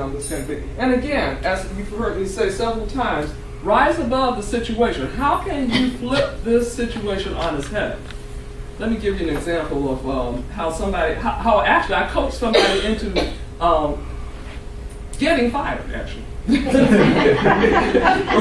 on this kind of thing. And again, as you've heard me say several times, rise above the situation. How can you flip this situation on its head? Let me give you an example of how actually I coached somebody into getting fired, actually. Or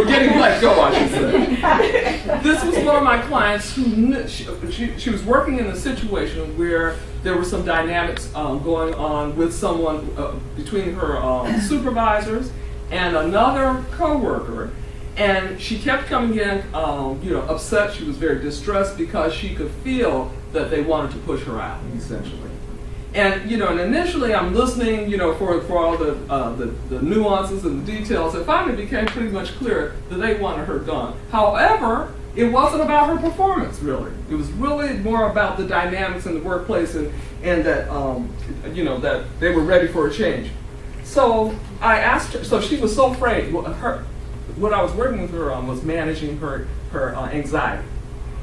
getting let go, I should say. This was one of my clients who knew, she was working in a situation where there were some dynamics going on with someone between her supervisors and another coworker, and she kept coming in, upset. She was very distressed because she could feel that they wanted to push her out, essentially. And and initially I'm listening, for all the nuances and the details. It finally became pretty much clear that they wanted her gone. However, it wasn't about her performance, really. It was really more about the dynamics in the workplace and that that they were ready for a change. So I asked her. So she was so afraid. What I was working with her on was managing her anxiety.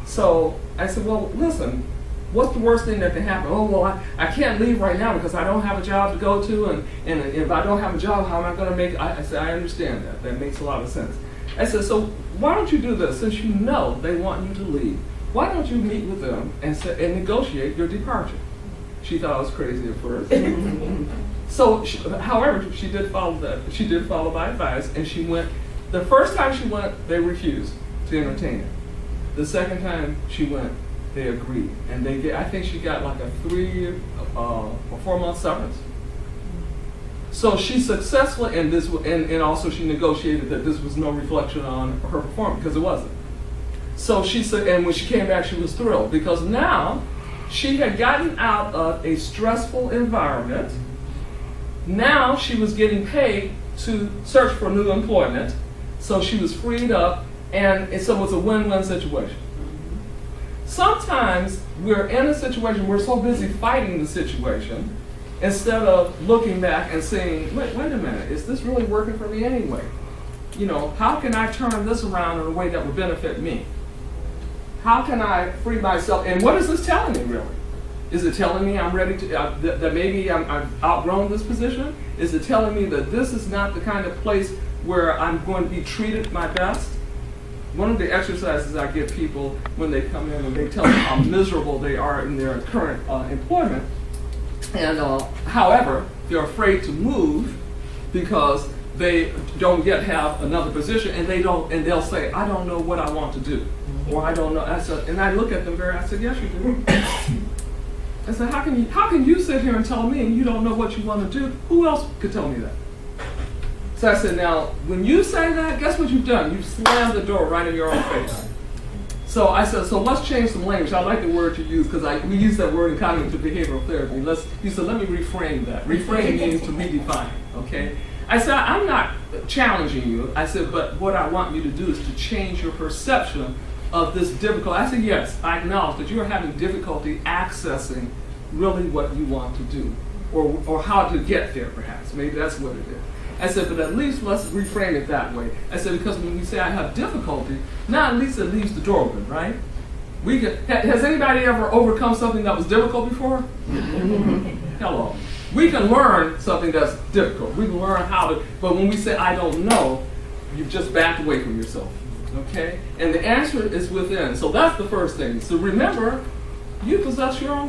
So I said, well, listen. What's the worst thing that can happen? Oh, well, I can't leave right now because I don't have a job to go to, and if I don't have a job, how am I going to make it? I said, I understand that. That makes a lot of sense. I said, so why don't you do this? Since you know they want you to leave, why don't you meet with them and negotiate your departure? She thought I was crazy at first. So, however, she did follow that. She did follow my advice, and she went. The first time she went, they refused to entertain it. The second time she went, they agreed, and I think she got like a 3 or 4 month severance. So she successfully, and also she negotiated that this was no reflection on her performance, because it wasn't. So she said, and when she came back, she was thrilled because now she had gotten out of a stressful environment. Now she was getting paid to search for new employment, so she was freed up, and so it was a win-win situation. Sometimes we're in a situation, we're so busy fighting the situation, instead of looking back and saying, wait a minute, is this really working for me anyway? How can I turn this around in a way that would benefit me? How can I free myself? And what is this telling me, really? Is it telling me I'm ready to, that maybe I've outgrown this position? Is it telling me that this is not the kind of place where I'm going to be treated my best? One of the exercises I give people when they come in and they tell me how miserable they are in their current employment, and however, they're afraid to move because they don't yet have another position, and they'll say, I don't know what I want to do, or I don't know. And I look at them I said, yes, you do. I said, how can you sit here and tell me and you don't know what you want to do? Who else could tell me that? So I said, now, when you say that, guess what you've done? You've slammed the door right in your own face. So I said, so let's change some language. I like the word you use because we use that word in cognitive behavioral therapy. You said, let me reframe that. Reframe means to redefine, okay? I said, I'm not challenging you. I said, but what I want you to do is to change your perception of this difficult. I said, yes, I acknowledge that you're having difficulty accessing really what you want to do or how to get there, perhaps. Maybe that's what it is. I said, but at least let's reframe it that way. I said, because when we say I have difficulty, now at least it leaves the door open, right? Has anybody ever overcome something that was difficult before? Hello. We can learn something that's difficult. We can learn how to, but when we say I don't know, you've just backed away from yourself, okay? And the answer is within. So that's the first thing. So remember, you possess your own